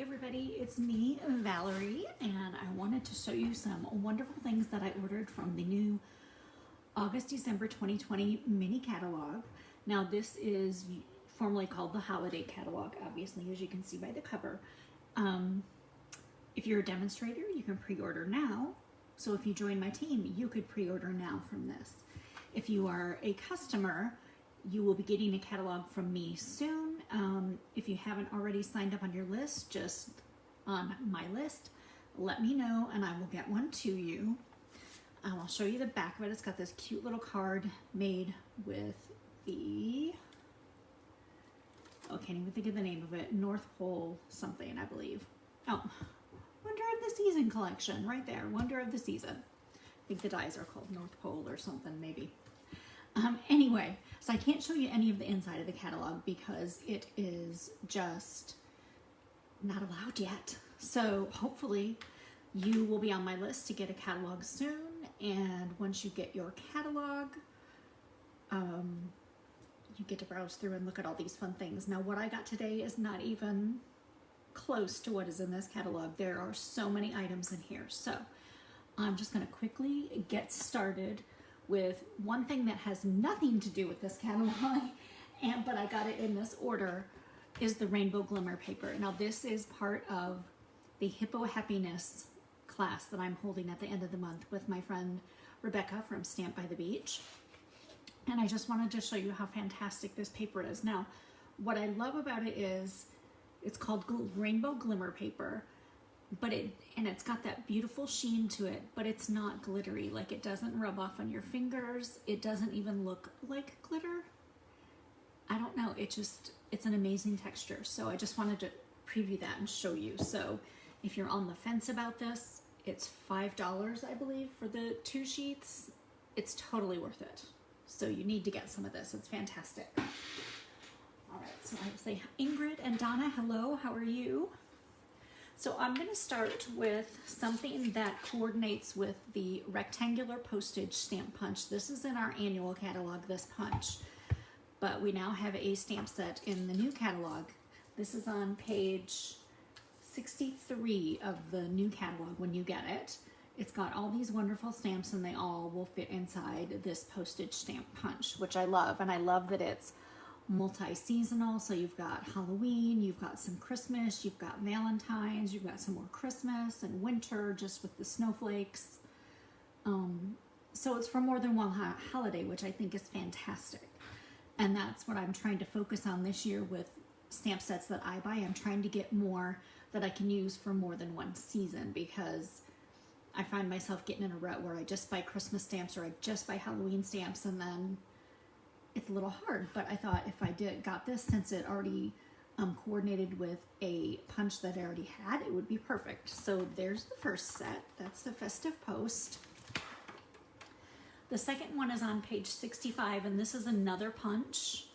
Hey everybody, it's me, Valerie, and I wanted to show you some wonderful things that I ordered from the new August-December 2020 mini catalog. Now this is formerly called the holiday catalog, obviously, as you can see by the cover. If you're a demonstrator, you can pre-order now. So if you join my team, you could pre-order now from this. If you are a customer, you will be getting a catalog from me soon. If you haven't already signed up on your list, just on my list, let me know and I will get one to you. I'll show you the back of it. It's got this cute little card made with the, can't even think of the name of it, North Pole something, I believe. Oh, Wonder of the Season collection, right there, Wonder of the Season. I think the dies are called North Pole or something, maybe. Anyway, so I can't show you any of the inside of the catalog because it is just not allowed yet. So hopefully you will be on my list to get a catalog soon. And once you get your catalog, you get to browse through and look at all these fun things. Now what I got today is not even close to what is in this catalog. There are so many items in here. So I'm just going to quickly get started with one thing that has nothing to do with this catalog, but I got it in this order, is the Rainbow Glimmer paper. Now this is part of the Hippo Happiness class that I'm holding at the end of the month with my friend Rebecca from Stamp by the Beach. And I just wanted to show you how fantastic this paper is. Now, what I love about it is it's called Rainbow Glimmer paper, but it's got that beautiful sheen to it, but it's not glittery. Like, it doesn't rub off on your fingers. It doesn't even look like glitter. I don't know, it's an amazing texture. So I just wanted to preview that and show you. So if you're on the fence about this, it's $5, I believe, for the 2 sheets. It's totally worth it. So you need to get some of this, it's fantastic. All right, so I would say Ingrid and Donna, hello, how are you? So I'm going to start with something that coordinates with the rectangular postage stamp punch. This is in our annual catalog, this punch, but we now have a stamp set in the new catalog. This is on page 63 of the new catalog when you get it. It's got all these wonderful stamps and they all will fit inside this postage stamp punch, which I love. And I love that it's multi-seasonal, so you've got Halloween, you've got some Christmas, you've got Valentine's, you've got some more Christmas and winter just with the snowflakes. So it's for more than one holiday, which I think is fantastic. And that's what I'm trying to focus on this year with stamp sets that I buy. I'm trying to get more that I can use for more than one season, because I find myself getting in a rut where I just buy Christmas stamps or I just buy Halloween stamps, and then it's a little hard. But I thought if I got this, since it already coordinated with a punch that I already had, it would be perfect. So there's the first set. That's the Festive Post. The second one is on page 65, and this is another punch.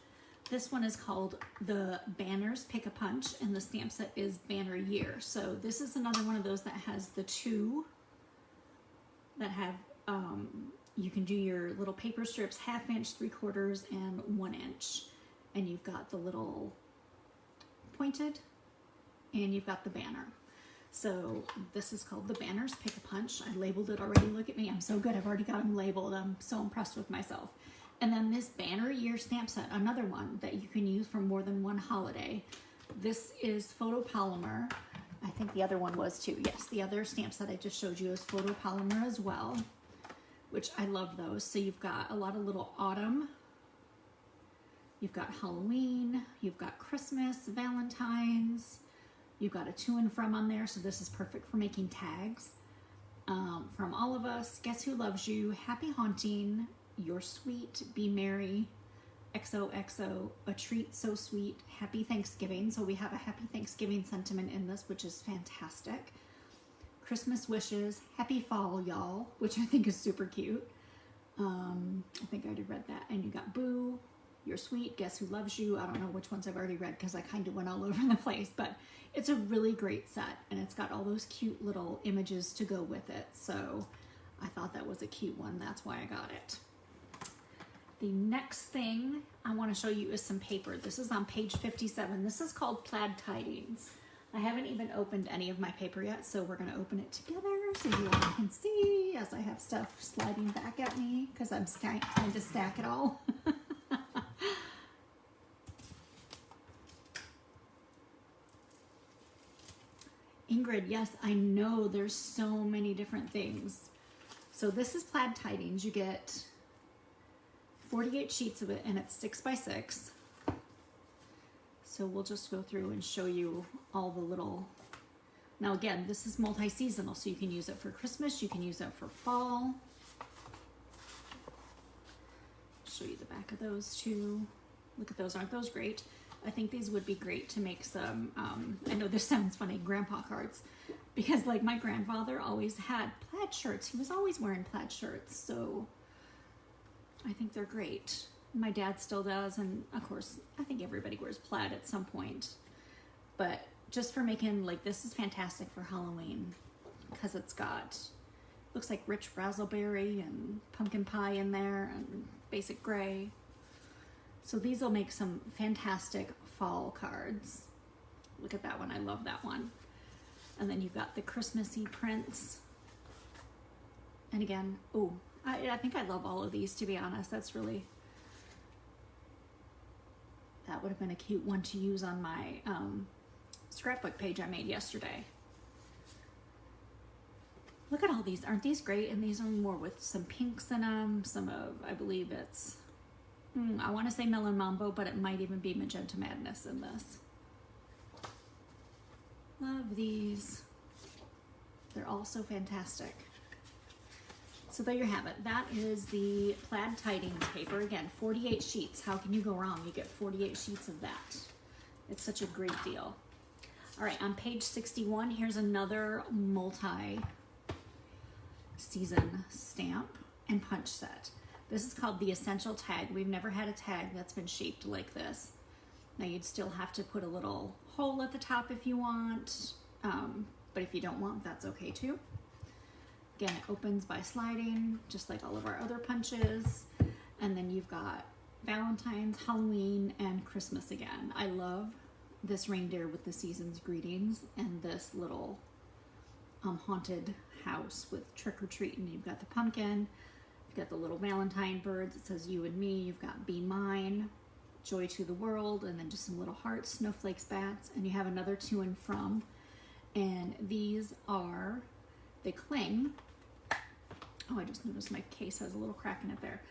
This one is called the Banners Pick a Punch, and the stamp set is Banner Year. So this is another one of those that has the two that have you can do your little paper strips, 1/2 inch, 3/4, and 1 inch. And you've got the little pointed, and you've got the banner. So this is called the Banners Pick a Punch. I labeled it already. Look at me, I'm so good. I've already got them labeled. I'm so impressed with myself. And then this Banner Year stamp set, another one that you can use for more than one holiday. This is photopolymer. I think the other one was too. Yes, the other stamp set I just showed you is photopolymer as well, which I love those. So you've got a lot of little autumn, you've got Halloween, you've got Christmas, Valentine's, you've got a to and from on there. So this is perfect for making tags. From all of us, Guess Who Loves You, Happy Haunting, You're Sweet, Be Merry, XOXO, A Treat So Sweet, Happy Thanksgiving. So we have a Happy Thanksgiving sentiment in this, which is fantastic. Christmas Wishes, Happy Fall, Y'all, which I think is super cute. I think I already read that. And you got Boo, You're Sweet, Guess Who Loves You. I don't know which ones I've already read because I kind of went all over the place, but it's a really great set, and it's got all those cute little images to go with it. So I thought that was a cute one. That's why I got it. The next thing I want to show you is some paper. This is on page 57. This is called Plaid Tidings. I haven't even opened any of my paper yet, so we're going to open it together so you all can see as I have stuff sliding back at me because I'm trying to stack it all. Ingrid, yes, I know there's so many different things. So this is Plaid Tidings. You get 48 sheets of it and it's 6 by 6. So we'll just go through and show you all the little, now again, this is multi-seasonal, so you can use it for Christmas, you can use it for fall. Show you the back of those too. Look at those, aren't those great? I think these would be great to make some, I know this sounds funny, grandpa cards, because like my grandfather always had plaid shirts. He was always wearing plaid shirts, so I think they're great. My dad still does, and of course, I think everybody wears plaid at some point. But just for making, like, this is fantastic for Halloween because it's got, looks like rich raspberry and pumpkin pie in there and basic gray. So these will make some fantastic fall cards. Look at that one, I love that one. And then you've got the Christmassy prints. And again, oh, I think I love all of these, to be honest. That's really, that would have been a cute one to use on my scrapbook page I made yesterday. Look at all these, aren't these great? And these are more with some pinks in them, some of, I believe it's, I want to say Melon Mambo, but it might even be Magenta Madness in this. Love these. They're all so fantastic. So there you have it. That is the Plaid Tidings paper. Again, 48 sheets. How can you go wrong? You get 48 sheets of that. It's such a great deal. All right, on page 61, here's another multi-season stamp and punch set. This is called the Essential Tag. We've never had a tag that's been shaped like this. Now you'd still have to put a little hole at the top if you want, but if you don't want, that's okay too. Again, it opens by sliding, just like all of our other punches. And then you've got Valentine's, Halloween, and Christmas again. I love this reindeer with the season's greetings and this little haunted house with trick or treat. And you've got the pumpkin, you've got the little Valentine birds. It says you and me. You've got Be Mine, Joy to the World, and then just some little hearts, snowflakes, bats. And you have another to and from. And these are, they cling. Oh, I just noticed my case has a little crack in it there.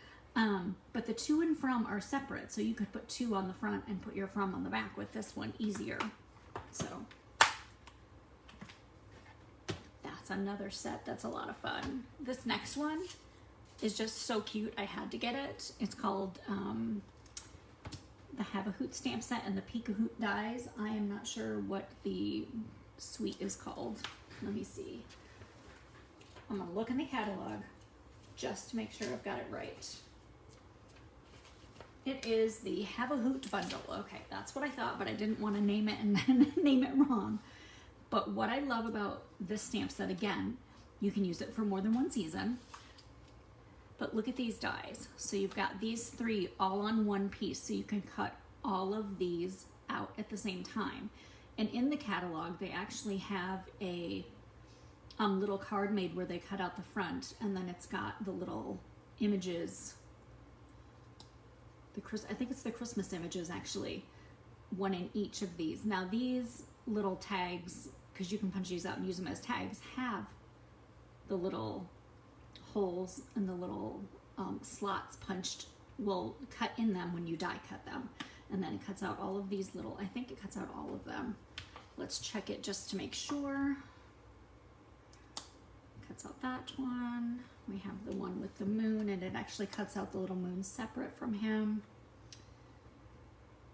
But the to and from are separate, so you could put to on the front and put your from on the back with this one easier. So that's another set that's a lot of fun. This next one is just so cute. I had to get it. It's called the Have a Hoot stamp set and the Peek a Hoot dies. I am not sure what the suite is called. Let me see. I'm gonna look in the catalog just to make sure I've got it right. It is the Have a Hoot bundle. Okay, that's what I thought, but I didn't want to name it and then name it wrong. But what I love about this stamp set, again, you can use it for more than one season. But look at these dies. So you've got these three all on one piece, so you can cut all of these out at the same time. And in the catalog, they actually have a little card made where they cut out the front, and then it's got the little images. I think it's the Christmas images, actually, one in each of these. Now these little tags, because you can punch these out and use them as tags, have the little holes and the little slots punched, will cut in them when you die cut them. And then it cuts out all of these little, I think it cuts out all of them. Let's check it just to make sure. Cuts out that one. We have the one with the moon, and it actually cuts out the little moon separate from him.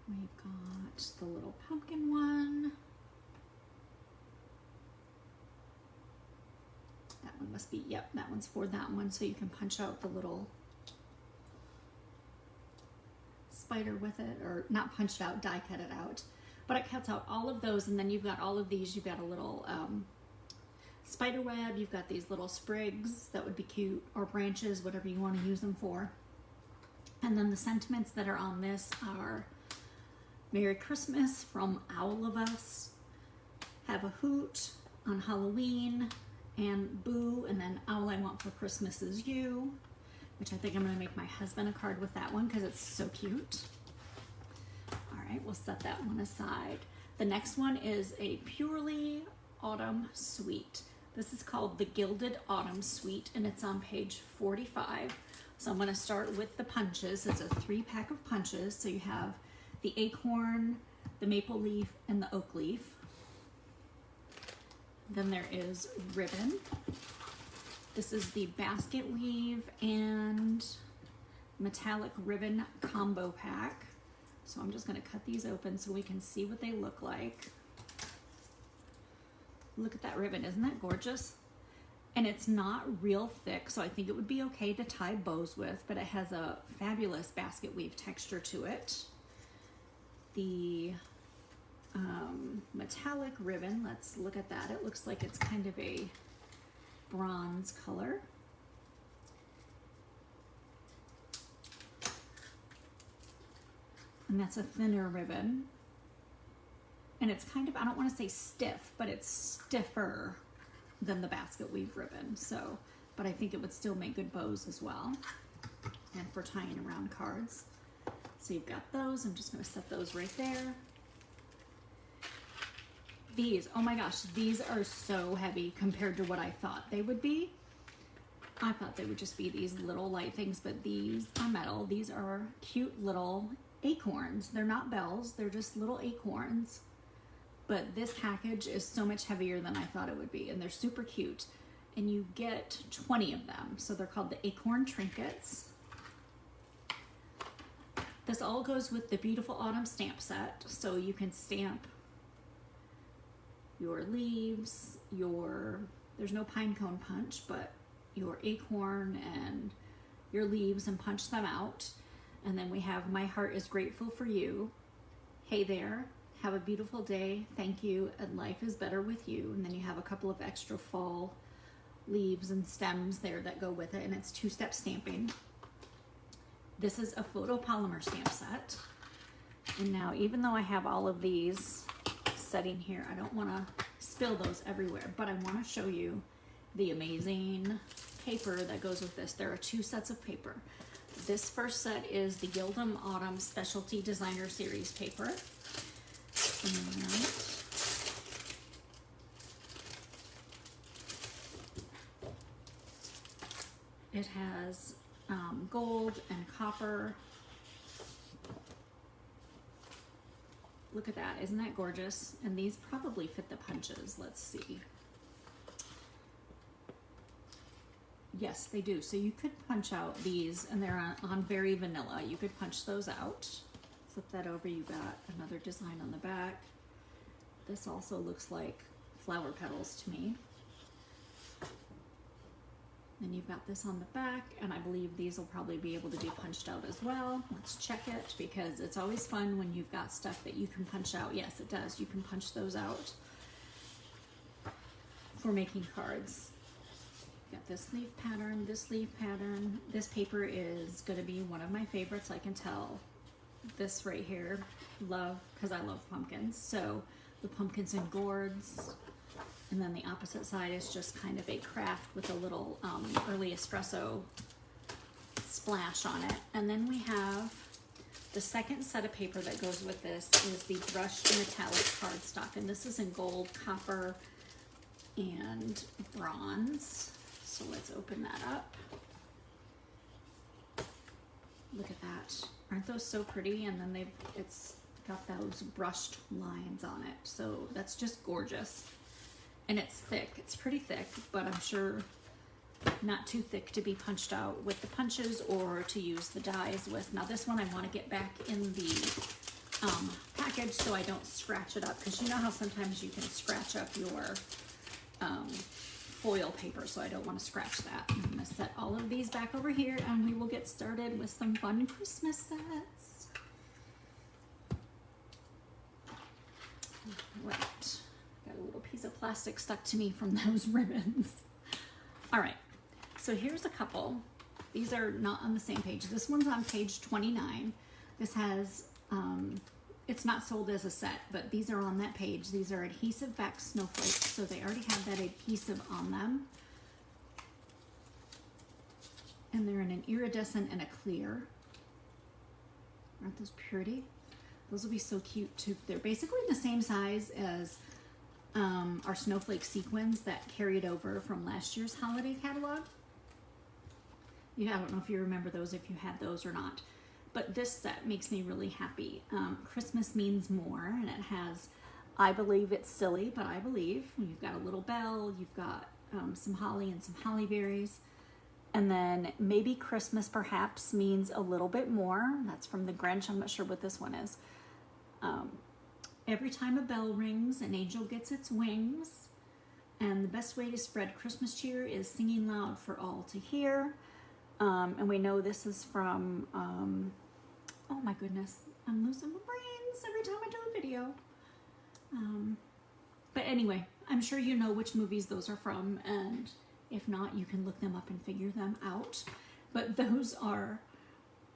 We've got the little pumpkin one. That one must be, yep, that one's for that one, so you can punch out the little spider with it, or not punch it out, die cut it out. But it cuts out all of those, and then you've got all of these. You've got a little spider web, you've got these little sprigs that would be cute, or branches, whatever you want to use them for. And then the sentiments that are on this are Merry Christmas from Owl of Us, have a hoot on Halloween, and boo, and then all I want for Christmas is you, which I think I'm gonna make my husband a card with that one because it's so cute. All right, we'll set that one aside. The next one is a purely autumn suite. This is called the Gilded Autumn Suite, and it's on page 45. So I'm gonna start with the punches. It's a 3-pack of punches. So you have the acorn, the maple leaf, and the oak leaf. Then there is ribbon. This is the basket weave and metallic ribbon combo pack. So I'm just gonna cut these open so we can see what they look like. Look at that ribbon, isn't that gorgeous? And it's not real thick, so I think it would be okay to tie bows with, but it has a fabulous basket weave texture to it. The metallic ribbon, let's look at that. It looks like it's kind of a bronze color. And that's a thinner ribbon. And it's kind of, I don't want to say stiff, but it's stiffer than the basket weave ribbon. So, but I think it would still make good bows as well. And for tying around cards. So you've got those. I'm just going to set those right there. These, oh my gosh, these are so heavy compared to what I thought they would be. I thought they would just be these little light things, but these are metal. These are cute little acorns. They're not bells, they're just little acorns. But this package is so much heavier than I thought it would be, and they're super cute. And you get 20 of them. So they're called the acorn trinkets. This all goes with the beautiful autumn stamp set. So you can stamp your leaves, there's no pine cone punch, but your acorn and your leaves, and punch them out. And then we have My Heart is Grateful for You. Hey there, have a beautiful day, thank you, and life is better with you. And then you have a couple of extra fall leaves and stems there that go with it, and it's 2-step stamping. This is a photopolymer stamp set. And now, even though I have all of these setting here, I don't want to spill those everywhere, but I want to show you the amazing paper that goes with this. There are 2 sets of paper. This first set is the Gilded Autumn Specialty Designer Series paper. And it has gold and copper. Look at that, isn't that gorgeous? And these probably fit the punches, let's see. Yes, they do. So you could punch out these, and they're on very vanilla. You could punch those out. Flip that over, you got another design on the back. This also looks like flower petals to me. Then you've got this on the back, and I believe these will probably be able to be punched out as well. Let's check it, because it's always fun when you've got stuff that you can punch out. Yes, it does. You can punch those out for making cards. Got this leaf pattern, this leaf pattern. This paper is going to be one of my favorites, I can tell. This right here, love, because I love pumpkins. So the pumpkins and gourds. And then the opposite side is just kind of a craft with a little early espresso splash on it. And then we have the second set of paper that goes with this is the brushed metallic cardstock. And this is in gold, copper, and bronze. So let's open that up. Look at that. Aren't those so pretty? And then it's got those brushed lines on it. So that's just gorgeous. And it's thick. It's pretty thick, but I'm sure not too thick to be punched out with the punches or to use the dies with. Now this one I want to get back in the package so I don't scratch it up, because you know how sometimes you can scratch up your foil paper, so I don't want to scratch that. I'm going to set all of these back over here, and we will get started with some fun Christmas sets. Right. Got a little piece of plastic stuck to me from those ribbons. All right, so here's a couple. These are not on the same page. This one's on page 29. This has, it's not sold as a set, but these are on that page. These are adhesive back snowflakes, so they already have that adhesive on them. And they're in an iridescent and a clear. Aren't those pretty? Those will be so cute too. They're basically the same size as our snowflake sequins that carried over from last year's holiday catalog. Yeah, I don't know if you remember those, if you had those or not. But this set makes me really happy. Christmas means more, and it has, I believe it's silly, but I believe. You've got a little bell, you've got some holly and some holly berries. And then maybe Christmas perhaps means a little bit more. That's from the Grinch. I'm not sure what this one is. Every time a bell rings, an angel gets its wings. And the best way to spread Christmas cheer is singing loud for all to hear. And we know this is from, oh my goodness, I'm losing my brains every time I do a video. But anyway, I'm sure you know which movies those are from, and if not, you can look them up and figure them out. But those are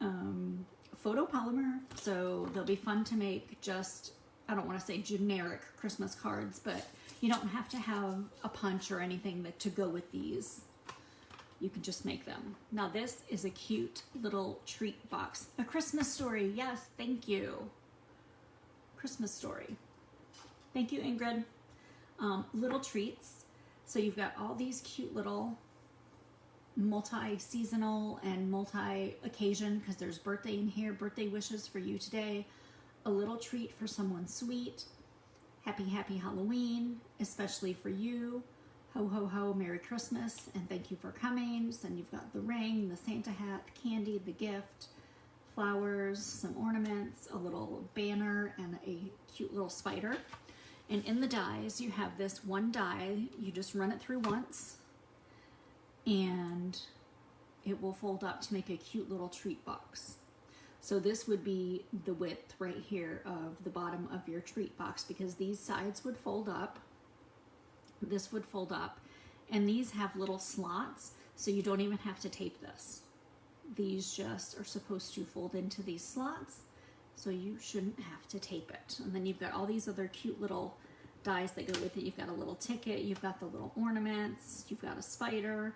photopolymer, so they'll be fun to make. Just, I don't want to say generic Christmas cards, but you don't have to have a punch or anything to go with these. You can just make them. Now this is a cute little treat box. A Christmas Story, yes, thank you. Christmas Story. Thank you, Ingrid. Little treats. So you've got all these cute little multi-seasonal and multi-occasion, because there's birthday in here, birthday wishes for you today, a little treat for someone sweet, happy, happy Halloween, especially for you, ho, ho, ho, Merry Christmas, and thank you for coming. So then you've got the ring, the Santa hat, candy, the gift, flowers, some ornaments, a little banner, and a cute little spider. And in the dies, you have this one die. You just run it through once, and it will fold up to make a cute little treat box. So this would be the width right here of the bottom of your treat box, because these sides would fold up. This would fold up, and these have little slots, so you don't even have to tape this. These just are supposed to fold into these slots, so you shouldn't have to tape it. And then you've got all these other cute little dies that go with it. You've got a little ticket, you've got the little ornaments, you've got a spider,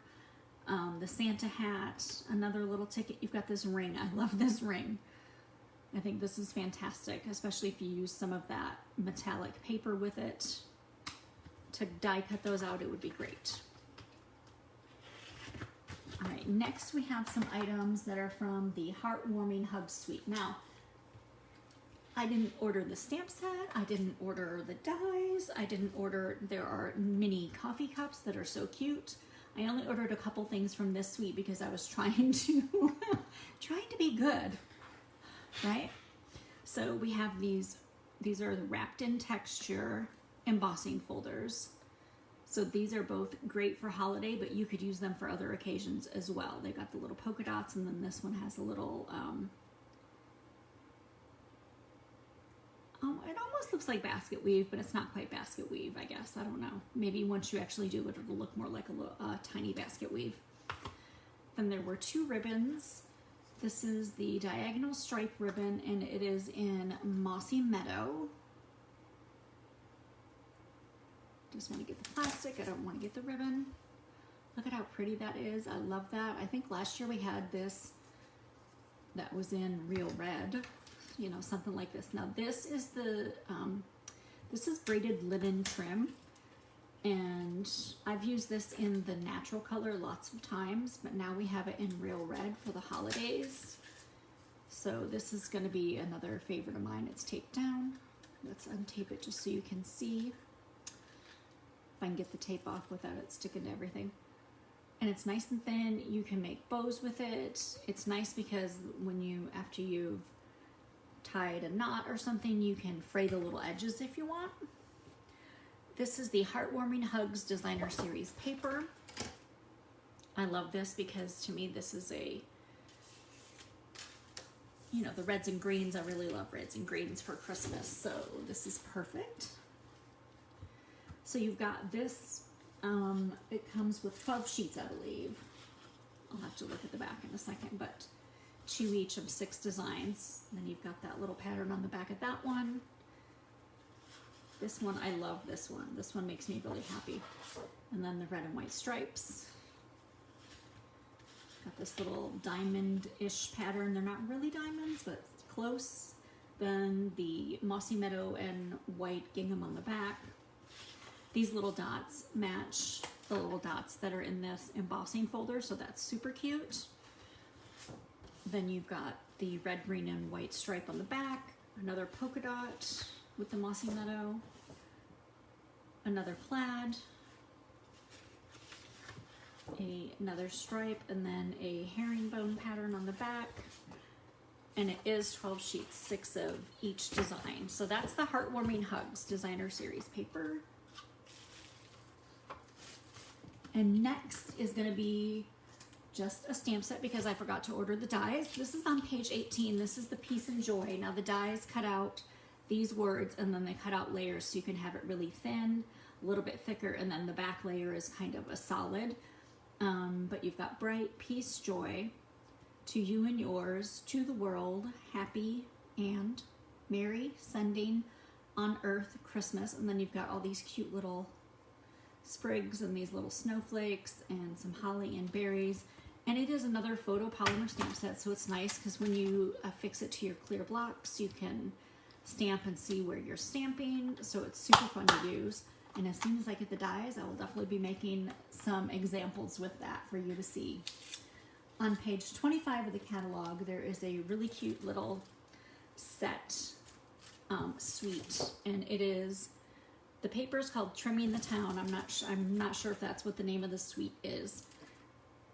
the Santa hat, another little ticket. You've got this ring. I love this ring. I think this is fantastic, especially if you use some of that metallic paper with it to die cut those out. It would be great. All right, next we have some items that are from the Heartwarming Hugs suite. Now, I didn't order the stamp set, I didn't order the dies, I didn't order, there are mini coffee cups that are so cute. I only ordered a couple things from this suite because I was trying to be good, right? So we have these are the wrapped in texture embossing folders. So these are both great for holiday, but you could use them for other occasions as well. They've got the little polka dots, and then this one has a little, it almost looks like basket weave, but it's not quite basket weave, I guess. I don't know. Maybe once you actually do it, it'll look more like a tiny basket weave. Then there were two ribbons. This is the diagonal stripe ribbon, and it is in Mossy Meadow. Just want to get the plastic. I don't want to get the ribbon. Look at how pretty that is. I love that. I think last year we had this that was in real red, you know, something like this. Now this is the this is braided linen trim, and I've used this in the natural color lots of times, but now we have it in real red for the holidays. So this is going to be another favorite of mine. It's taped down. Let's untape it just so you can see. If I can get the tape off without it sticking to everything. And it's nice and thin. You can make bows with it. It's nice because when after you've tied a knot or something, you can fray the little edges if you want. This is the Heartwarming Hugs Designer Series paper. I love this because to me this is a, you know, the reds and greens. I really love reds and greens for Christmas, so this is perfect. So you've got this, it comes with 12 sheets, I believe. I'll have to look at the back in a second, but 2 each of 6 designs. And then you've got that little pattern on the back of that one. This one, I love this one. This one makes me really happy. And then the red and white stripes. Got this little diamond-ish pattern. They're not really diamonds, but close. Then the mossy meadow and white gingham on the back. These little dots match the little dots that are in this embossing folder, so that's super cute. Then you've got the red, green, and white stripe on the back, another polka dot with the mossy meadow, another plaid, another stripe, and then a herringbone pattern on the back. And it is 12 sheets, 6 of each design. So that's the Heartwarming Hugs designer series paper. And next is going to be just a stamp set because I forgot to order the dies. This is on page 18. This is the Peace and Joy. Now the dies cut out these words and then they cut out layers so you can have it really thin, a little bit thicker, and then the back layer is kind of a solid. But you've got bright, peace, joy, to you and yours, to the world, happy and merry, sending on earth, Christmas. And then you've got all these cute little sprigs and these little snowflakes and some holly and berries. And it is another photopolymer stamp set, so it's nice because when you affix it to your clear blocks, you can stamp and see where you're stamping, so it's super fun to use. And as soon as I get the dies, I will definitely be making some examples with that for you to see. On page 25 of the catalog, there is a really cute little set suite, and it is, the paper is called Trimming the Town. I'm not sure if that's what the name of the suite is,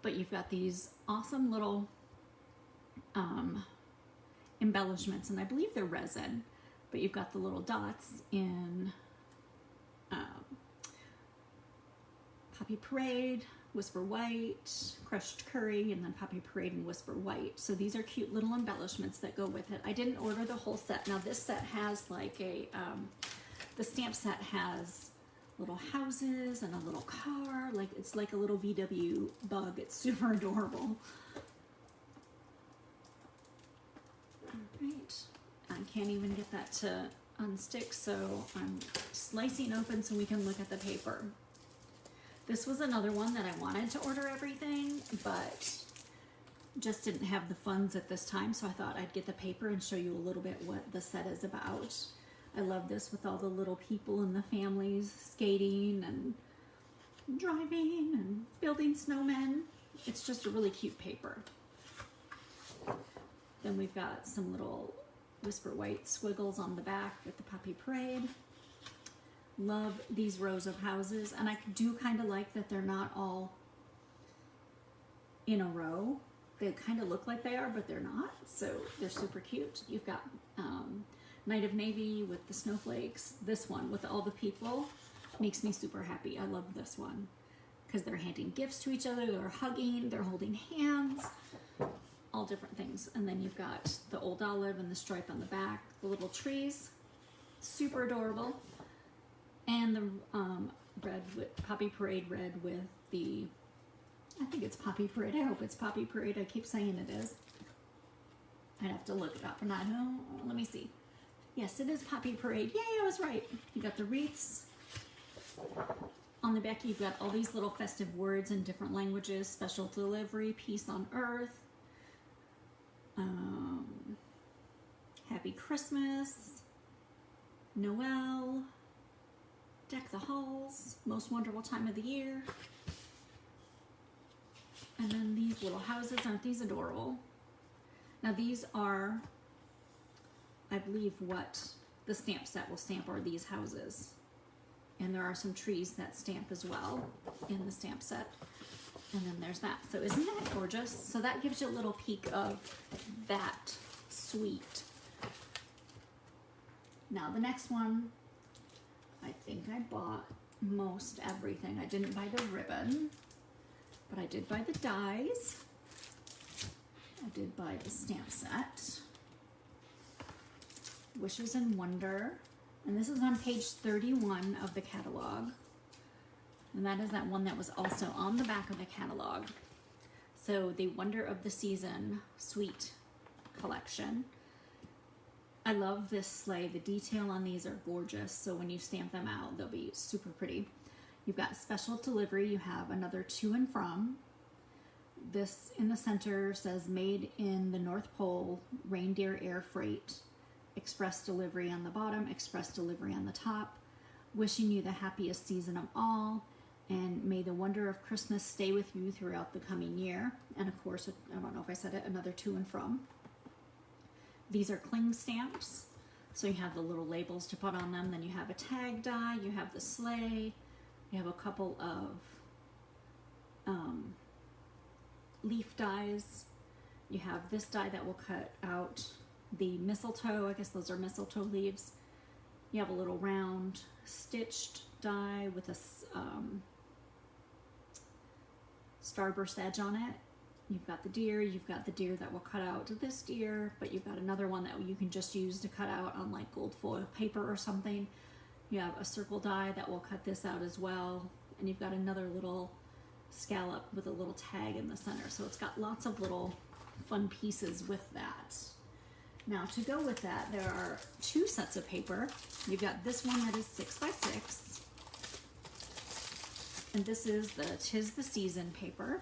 but you've got these awesome little embellishments, and I believe they're resin, but you've got the little dots in Poppy Parade, Whisper White, Crushed Curry, and then Poppy Parade and Whisper White. So these are cute little embellishments that go with it. I didn't order the whole set. Now this set has like a, the stamp set has little houses and a little car. Like it's like a little VW bug. It's super adorable. All right, I can't even get that to unstick, so I'm slicing open so we can look at the paper. This was another one that I wanted to order everything, but just didn't have the funds at this time, so I thought I'd get the paper and show you a little bit what the set is about. I love this with all the little people and the families skating and driving and building snowmen. It's just a really cute paper. Then we've got some little Whisper White squiggles on the back with the Poppy Parade. Love these rows of houses, and I do kind of like that they're not all in a row. They kind of look like they are, but they're not, so they're super cute. You've got Night of Navy with the snowflakes. This one with all the people makes me super happy. I love this one because they're handing gifts to each other, they're hugging, they're holding hands, all different things. And then you've got the old olive and the stripe on the back, the little trees, super adorable. And the red with Poppy Parade red with the, I think it's Poppy Parade. I hope it's Poppy Parade. I keep saying it is. I'd have to look it up, and I know. Let me see. Yes, it is Poppy Parade. Yay, I was right. You got the wreaths. On the back, you've got all these little festive words in different languages. Special delivery, peace on earth. Happy Christmas. Noel. Deck the halls, most wonderful time of the year. And then these little houses, aren't these adorable? Now these are, I believe, what the stamp set will stamp are these houses. And there are some trees that stamp as well in the stamp set. And then there's that. So isn't that gorgeous? So that gives you a little peek of that suite. Now the next one, I think I bought most everything. I didn't buy the ribbon, but I did buy the dies. I did buy the stamp set. Wishes and Wonder. And this is on page 31 of the catalog. And that is that one that was also on the back of the catalog. So the Wonder of the Season, Sweet collection. I love this sleigh. The detail on these are gorgeous, so when you stamp them out, they'll be super pretty. You've got special delivery. You have another to and from. This in the center says made in the North Pole, reindeer air freight, express delivery on the bottom, express delivery on the top. Wishing you the happiest season of all, and may the wonder of Christmas stay with you throughout the coming year. And of course, I don't know if I said it, another to and from. These are cling stamps, so you have the little labels to put on them. Then you have a tag die, you have the sleigh, you have a couple of leaf dies. You have this die that will cut out the mistletoe. I guess those are mistletoe leaves. You have a little round stitched die with a starburst edge on it. You've got the deer that will cut out this deer, but you've got another one that you can just use to cut out on like gold foil paper or something. You have a circle die that will cut this out as well, and you've got another little scallop with a little tag in the center. So it's got lots of little fun pieces with that. Now to go with that, there are two sets of paper. You've got this one that is 6 by 6. And this is the 'Tis the Season paper.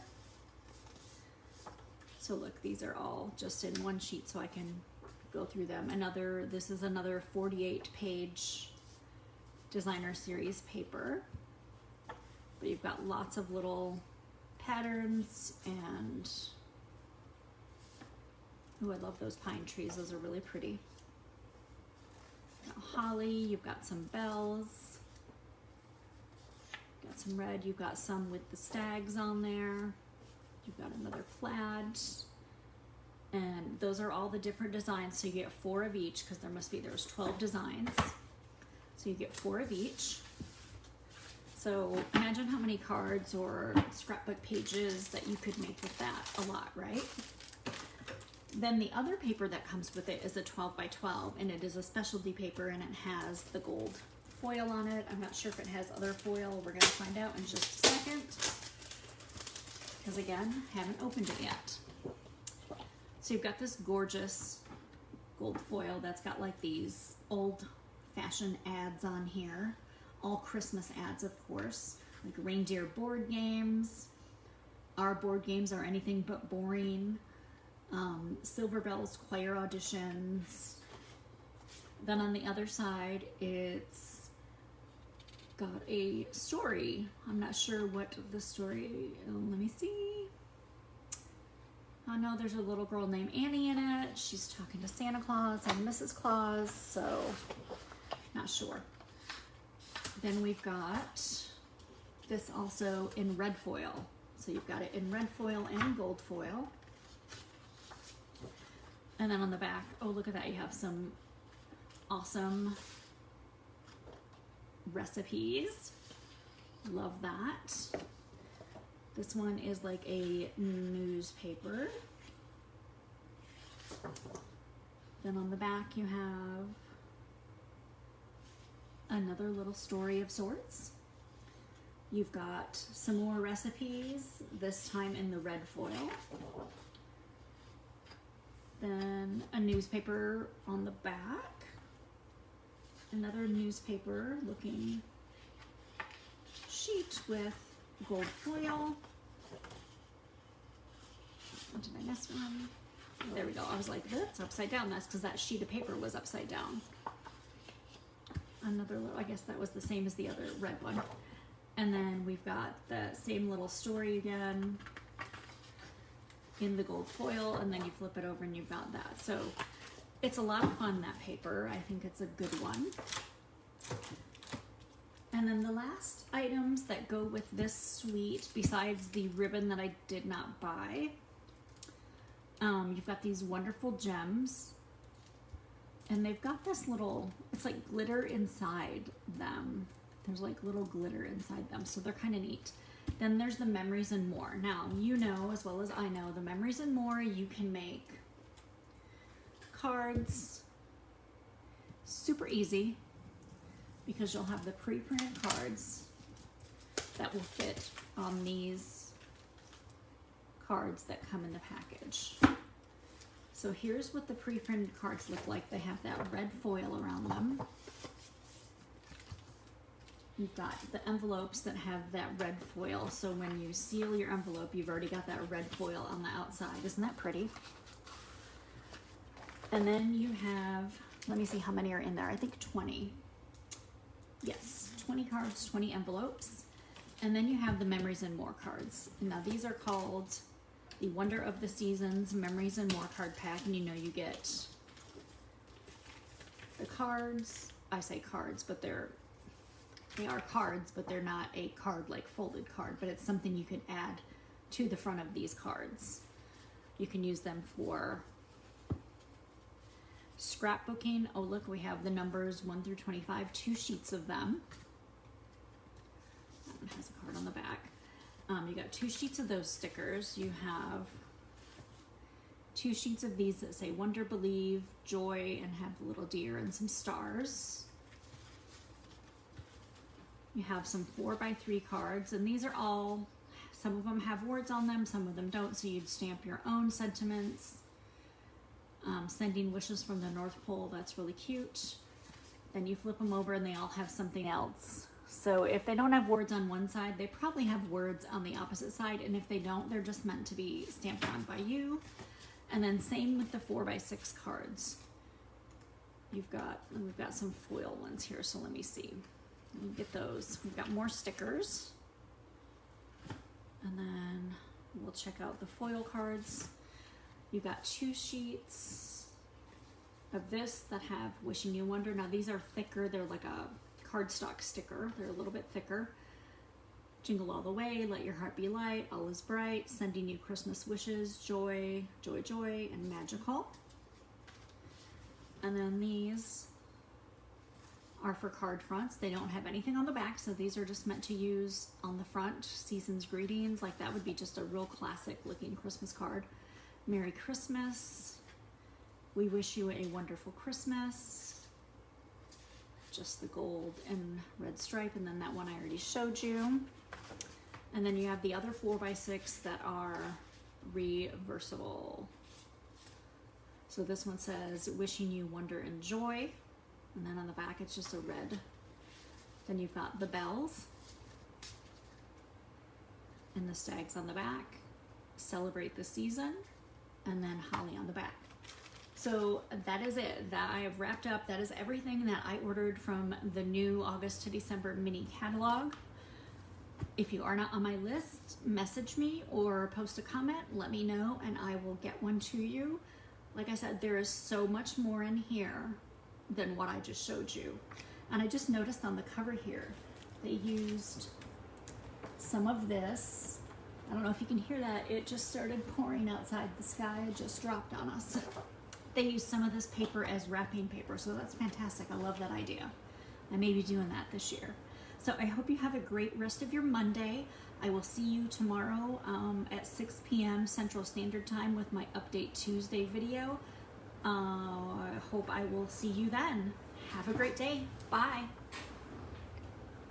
So look, these are all just in one sheet so I can go through them. This is another 48 page designer series paper. But you've got lots of little patterns and oh, I love those pine trees. Those are really pretty. Got holly, you've got some bells. Got some red, you've got some with the stags on there. You've got another plaid. And those are all the different designs. So you get 4 of each because there's 12 designs. So you get 4 of each. So imagine how many cards or scrapbook pages that you could make with that. A lot, right? Then the other paper that comes with it is a 12 by 12, and it is a specialty paper, and it has the gold foil on it. I'm not sure if it has other foil. We're going to find out in just a second, because again, haven't opened it yet. So you've got this gorgeous gold foil that's got like these old-fashioned ads on here, all Christmas ads, of course, like reindeer board games. Our board games are anything but boring. Silver Bells choir auditions. Then on the other side, it's got a story. I'm not sure what the story, let me see. Oh no, there's a little girl named Annie in it. She's talking to Santa Claus and Mrs. Claus, so not sure. Then we've got this also in red foil. So you've got it in red foil and gold foil. And then on the back, oh look at that, you have some awesome recipes. Love that. This one is like a newspaper. Then on the back you have another little story of sorts. You've got some more recipes, this time in the red foil. Then a newspaper on the back. Another newspaper looking sheet with gold foil. Oh, did I miss one? There we go. I was like, that's upside down. That's because that sheet of paper was upside down. Another little, I guess that was the same as the other red one. And then we've got the same little story again in the gold foil, and then you flip it over and you've got that. So it's a lot of fun, that paper. I think it's a good one. And then the last items that go with this suite, besides the ribbon that I did not buy, you've got these wonderful gems, and they've got this little, it's like glitter inside them. There's like little glitter inside them, so they're kind of neat. Then there's the memories and more. Now, you know as well as I know, the memories and more, you can make cards super easy because you'll have the pre-printed cards that will fit on these cards that come in the package. So here's what the pre-printed cards look like. They have that red foil around them. You've got the envelopes that have that red foil. So when you seal your envelope, you've already got that red foil on the outside. Isn't that pretty? And then you have, let me see how many are in there. I think 20. Yes, 20 cards, 20 envelopes. And then you have the Memories and More cards. Now these are called the Wonder of the Seasons Memories and More card pack. And you know you get the cards. I say cards, but they are cards, but they're not a card like folded card, but it's something you can add to the front of these cards. You can use them for scrapbooking. Oh, look, we have the numbers 1 through 25, 2 sheets of them. That one has a card on the back. You got 2 sheets of those stickers. You have 2 sheets of these that say Wonder, Believe, Joy, and have the little deer and some stars. You have some 4x3 cards, and these are all, some of them have words on them, some of them don't, so you'd stamp your own sentiments. Sending wishes from the North Pole, that's really cute. Then you flip them over and they all have something else. So if they don't have words on one side, they probably have words on the opposite side, and if they don't, they're just meant to be stamped on by you. And then same with the 4x6 cards. We've got some foil ones here, so let me see. Let me get those. We've got more stickers. And then we'll check out the foil cards. You've got 2 sheets of this that have Wishing You Wonder. Now these are thicker. They're like a cardstock sticker. They're a little bit thicker. Jingle All the Way, Let Your Heart Be Light, All Is Bright, Sending You Christmas Wishes, Joy, Joy, Joy, and Magical. And then these are for card fronts. They don't have anything on the back, so these are just meant to use on the front. Season's Greetings, like that would be just a real classic looking Christmas card. Merry Christmas, We Wish You a Wonderful Christmas, just the gold and red stripe, and then that one I already showed you. And then you have the other 4x6 that are reversible. So this one says Wishing You Wonder and Joy, and then on the back it's just a red. Then you've got the bells and the stags on the back, Celebrate the Season, and then holly on the back. So that is it. That I have wrapped up. That is everything that I ordered from the new August to December mini catalog. If you are not on my list, message me or post a comment, let me know, and I will get one to you. Like I said, there is so much more in here than what I just showed you. And I just noticed on the cover here, they used some of this. I don't know if you can hear that. It just started pouring outside. The sky just dropped on us. They used some of this paper as wrapping paper, so that's fantastic. I love that idea. I may be doing that this year. So I hope you have a great rest of your Monday. I will see you tomorrow at 6 p.m. Central Standard Time with my Update Tuesday video. I hope I will see you then. Have a great day. Bye.